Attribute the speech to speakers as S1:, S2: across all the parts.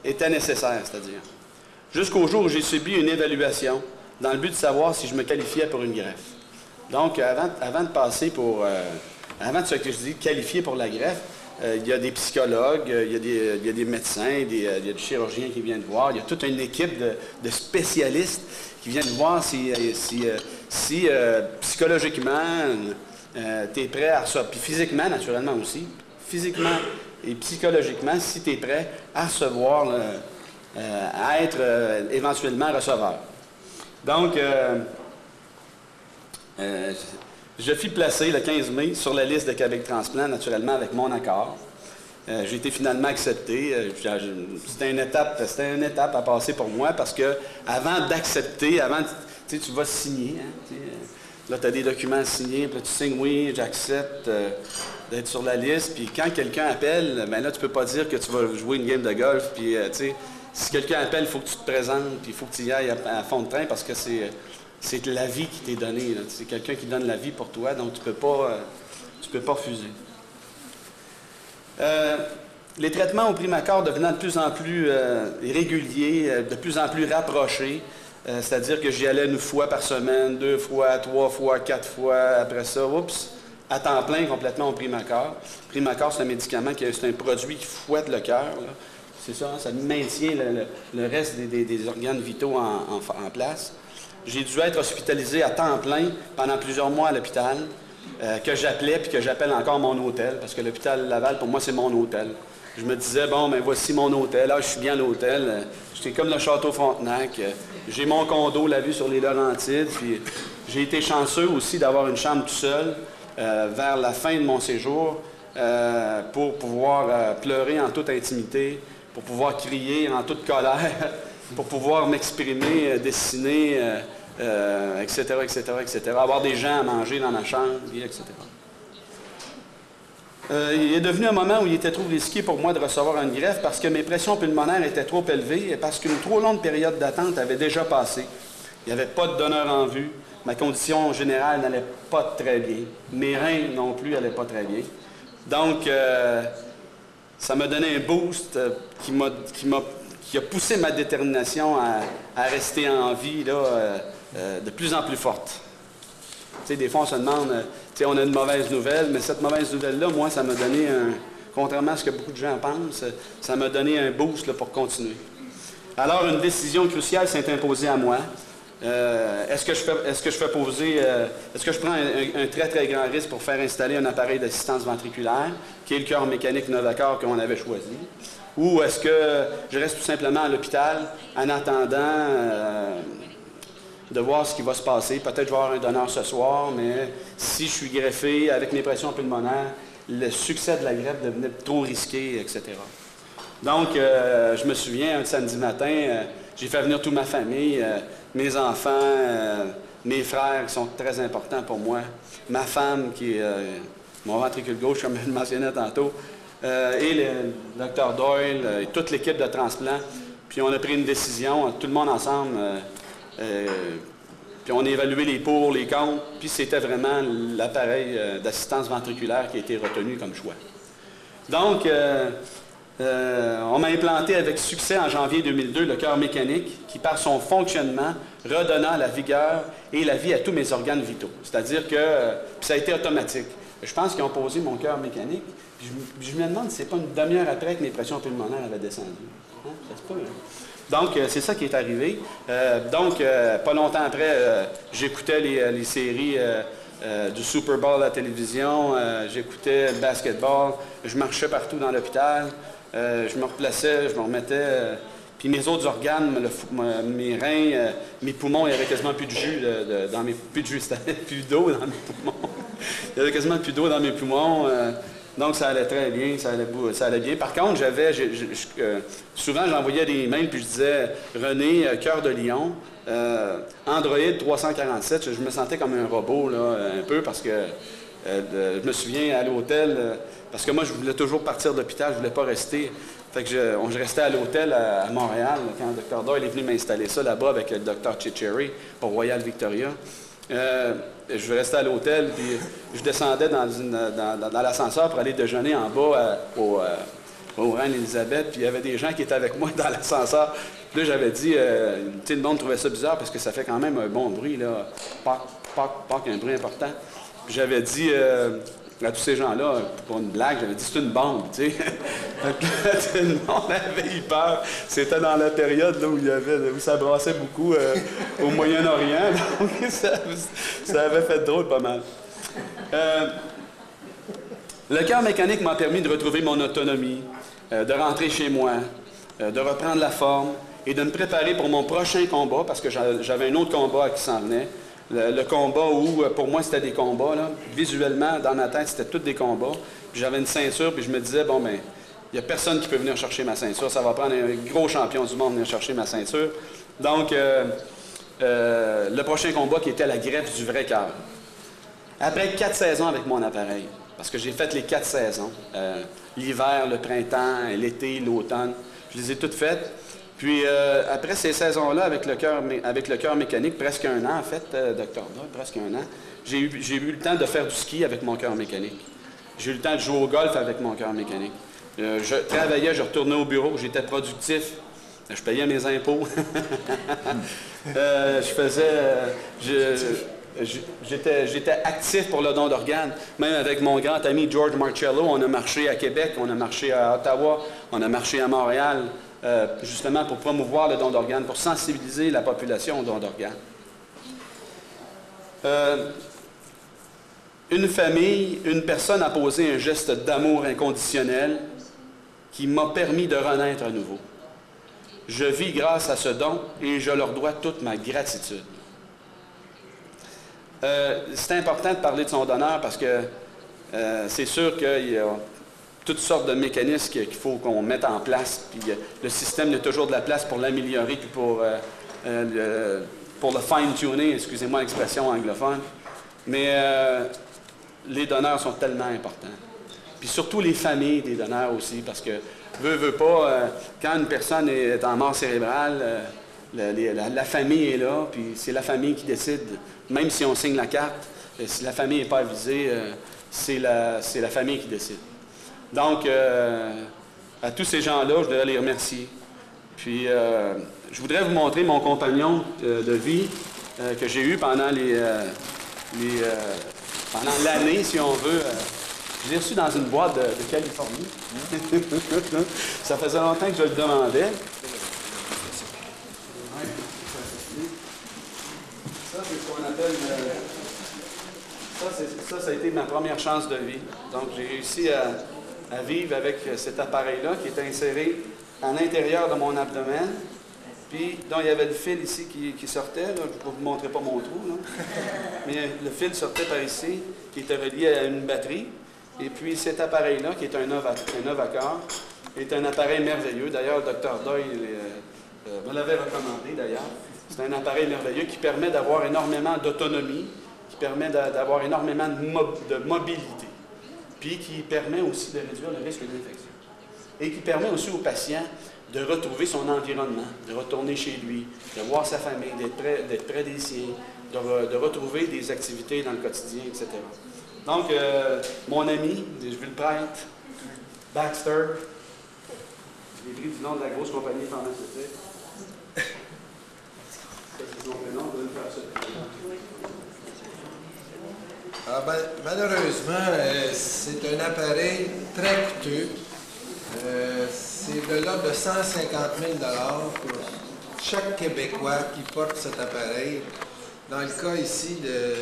S1: était nécessaire, c'est-à-dire. Jusqu'au jour où j'ai subi une évaluation dans le but de savoir si je me qualifiais pour une greffe. Donc, avant de passer pour... avant de se qualifier pour la greffe, il y a des psychologues, il y a des médecins, il y a des chirurgiens qui viennent voir, il y a toute une équipe de spécialistes qui viennent voir si psychologiquement, tu es prêt à recevoir, puis physiquement, naturellement aussi, physiquement et psychologiquement, si tu es prêt à recevoir, à être éventuellement receveur. Donc, je fus placé le 15 mai sur la liste de Québec Transplant, naturellement avec mon accord. J'ai été finalement accepté. C'était une étape à passer pour moi parce que avant d'accepter, tu vas signer. Hein, là, tu as des documents à signer, puis là, tu signes, oui, j'accepte d'être sur la liste. Puis quand quelqu'un appelle, ben là, tu ne peux pas dire que tu vas jouer une game de golf. Puis, si quelqu'un appelle, il faut que tu te présentes, puis il faut que tu y ailles à fond de train parce que c'est la vie qui t'est donnée. C'est quelqu'un qui donne la vie pour toi, donc tu ne peux pas refuser. Les traitements au Primacord devenant de plus en plus réguliers, de plus en plus rapprochés, c'est-à-dire que j'y allais une fois par semaine, 2 fois, 3 fois, 4 fois, après ça, à temps plein complètement au Primacord. Primacord, c'est un médicament, c'est un produit qui fouette le cœur. C'est ça, ça maintient le reste des organes vitaux en place. J'ai dû être hospitalisé à temps plein pendant plusieurs mois à l'hôpital, que j'appelais puis que j'appelle encore mon hôtel, parce que l'hôpital Laval, pour moi, c'est mon hôtel. Je me disais, bon, ben voici mon hôtel, là, je suis bien à l'hôtel, j'étais comme le Château Frontenac, j'ai mon condo, la vue sur les Laurentides, puis j'ai été chanceux aussi d'avoir une chambre tout seul vers la fin de mon séjour pour pouvoir pleurer en toute intimité, pour pouvoir crier en toute colère, pour pouvoir m'exprimer, dessiner, etc., etc., etc., avoir des gens à manger dans ma chambre, etc. Il est devenu un moment où il était trop risqué pour moi de recevoir une greffe parce que mes pressions pulmonaires étaient trop élevées et parce qu'une trop longue période d'attente avait déjà passé. Il n'y avait pas de donneur en vue. Ma condition générale n'allait pas très bien. Mes reins non plus n'allaient pas très bien. Donc, ça m'a donné un boost qui a poussé ma détermination à rester en vie là, de plus en plus forte. Tu sais, des fois, on se demande, tu sais, on a une mauvaise nouvelle, mais cette mauvaise nouvelle-là, moi, ça m'a donné contrairement à ce que beaucoup de gens pensent, ça m'a donné un boost là, pour continuer. Alors, une décision cruciale s'est imposée à moi. Est-ce que je prends un très, très grand risque pour faire installer un appareil d'assistance ventriculaire, qui est le cœur mécanique Novacor qu'on avait choisi? Ou est-ce que je reste tout simplement à l'hôpital en attendant de voir ce qui va se passer? Peut-être que je vais avoir un donneur ce soir, mais si je suis greffé avec mes pressions pulmonaires, le succès de la greffe devenait trop risqué, etc. Donc, je me souviens, un samedi matin, j'ai fait venir toute ma famille, mes enfants, mes frères qui sont très importants pour moi, ma femme qui est mon ventricule gauche, comme je le mentionnais tantôt, et le Dr Doyle et toute l'équipe de transplant. Puis on a pris une décision, tout le monde ensemble, puis on a évalué les pour, les contre, puis c'était vraiment l'appareil d'assistance ventriculaire qui a été retenu comme choix. Donc, on m'a implanté avec succès en janvier 2002 le cœur mécanique qui, par son fonctionnement, redonna la vigueur et la vie à tous mes organes vitaux. C'est-à-dire que ça a été automatique. Je pense qu'ils ont posé mon cœur mécanique. Je me demande si c'est pas une demi-heure après que mes pressions pulmonaires avaient descendu. Hein? Ça se peut, hein? Donc, c'est ça qui est arrivé. Pas longtemps après, j'écoutais les séries du Super Bowl à la télévision, j'écoutais le basketball, je marchais partout dans l'hôpital, je me replaçais, je me remettais... puis mes autres organes, mes reins, mes poumons, il n'y avait quasiment plus de jus dans mes... Plus de jus, c'était plus d'eau dans mes poumons. Il y avait quasiment plus d'eau dans mes poumons. Donc, ça allait très bien, ça allait bien. Par contre, souvent, j'envoyais des emails, puis je disais « René, cœur de lion, Android 347 », je me sentais comme un robot, là, un peu, parce que je me souviens à l'hôtel, parce que moi, je voulais toujours partir de l'hôpital, je ne voulais pas rester. Fait que je restais à l'hôtel à Montréal, quand le Dr Doyle est venu m'installer ça là-bas avec le Dr Chicheri pour Royal Victoria. Je restais à l'hôtel, puis je descendais dans l'ascenseur pour aller déjeuner en bas au au Reine-Élisabeth, puis il y avait des gens qui étaient avec moi dans l'ascenseur. Puis là, j'avais dit, tu sais, le monde trouvait ça bizarre parce que ça fait quand même un bon bruit, là. Pas qu'un bruit important. Puis j'avais dit à tous ces gens-là, pour une blague, j'avais dit, c'est une bombe, tu sais. Tout le monde avait eu peur. C'était dans la période là, où ça brassait beaucoup au Moyen-Orient. Donc, ça avait fait drôle pas mal. Le chœur mécanique m'a permis de retrouver mon autonomie, de rentrer chez moi, de reprendre la forme et de me préparer pour mon prochain combat, parce que j'avais un autre combat qui s'en venait. Le combat où, pour moi, c'était des combats. Là. Visuellement, dans ma tête, c'était tous des combats. Puis j'avais une ceinture, puis je me disais, bon, ben, il n'y a personne qui peut venir chercher ma ceinture. Ça va prendre un gros champion du monde venir chercher ma ceinture. Donc, le prochain combat qui était la greffe du vrai cœur. Après 4 saisons avec mon appareil, parce que j'ai fait les 4 saisons, l'hiver, le printemps, l'été, l'automne, je les ai toutes faites. Puis après ces saisons-là, avec le cœur mécanique, presque un an en fait, Dr. Doyle, presque un an, j'ai eu le temps de faire du ski avec mon cœur mécanique. J'ai eu le temps de jouer au golf avec mon cœur mécanique. Je travaillais, je retournais au bureau, j'étais productif, je payais mes impôts. J'étais actif pour le don d'organes. Même avec mon grand ami George Marcello, on a marché à Québec, on a marché à Ottawa, on a marché à Montréal, justement pour promouvoir le don d'organes, pour sensibiliser la population au don d'organes. Une famille, une personne a posé un geste d'amour inconditionnel qui m'a permis de renaître à nouveau. Je vis grâce à ce don et je leur dois toute ma gratitude. C'est important de parler de son donneur parce que c'est sûr qu'il y a toutes sortes de mécanismes qu'il faut qu'on mette en place. Puis le système a toujours de la place pour l'améliorer puis pour le fine-tuner, excusez-moi l'expression anglophone. Mais les donneurs sont tellement importants. Puis surtout les familles des donneurs aussi, parce que, veut pas, quand une personne est en mort cérébrale, la famille est là, puis c'est la famille qui décide. Même si on signe la carte, si la famille n'est pas avisée, c'est la famille qui décide. Donc, à tous ces gens-là, je voudrais les remercier. Puis, je voudrais vous montrer mon compagnon de vie que j'ai eu pendant pendant l'année, si on veut. Je l'ai reçu dans une boîte de Californie. Ça faisait longtemps que je le demandais. Ça, c'est ce qu'on appelle... Ça a été ma première chance de vie. Donc, j'ai réussi à vivre avec cet appareil-là qui est inséré à l'intérieur de mon abdomen. Puis, donc, il y avait le fil ici qui sortait. Là. Je ne vous montrer pas mon trou. Là. Mais le fil sortait par ici, qui était relié à une batterie. Et puis, cet appareil-là, qui est un Novacor, est un appareil merveilleux. D'ailleurs, le Dr. Doyle me l'avait recommandé, d'ailleurs. C'est un appareil merveilleux qui permet d'avoir énormément d'autonomie, qui permet d'avoir énormément de mobilité, puis qui permet aussi de réduire le risque d'infection. Et qui permet aussi au patient de retrouver son environnement, de retourner chez lui, de voir sa famille, d'être près des siens, de retrouver des activités dans le quotidien, etc. Donc, mon ami, je vais le prêtre, Baxter, j'ai pris du nom de la grosse compagnie pharmaceutique. Ça, c'est son prénom, je vais le faire ça.
S2: Ah ben, malheureusement, c'est un appareil très coûteux. C'est de l'ordre de 150 000 $ pour chaque Québécois qui porte cet appareil. Dans le cas ici de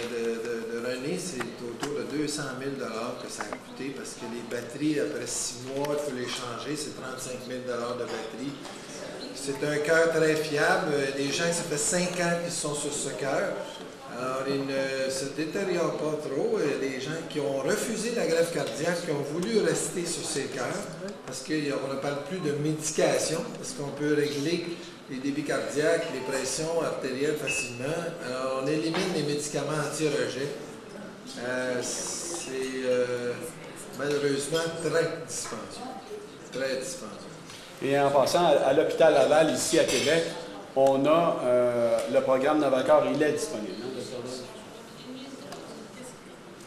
S2: René, c'est autour de 200 000 $ que ça a coûté parce que les batteries, après 6 mois, il faut les changer. C'est 35 000 $ de batterie. C'est un cœur très fiable. Les gens, ça fait 5 ans qu'ils sont sur ce cœur. Alors, il ne se détériore pas trop. Il y a des gens qui ont refusé la greffe cardiaque, qui ont voulu rester sur ces cœurs, parce qu'on ne parle plus de médication, parce qu'on peut régler les débits cardiaques, les pressions artérielles facilement. Alors, on élimine les médicaments anti-rejet. C'est malheureusement très dispendieux. Très dispendieux.
S1: Et en passant, à l'hôpital Laval, ici à Québec, on a le programme Novacor, il est disponible.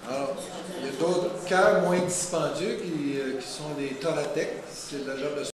S1: Hein,
S2: alors, il y a d'autres cœur moins dispendieux qui sont des Thoratec. C'est de l'ordre de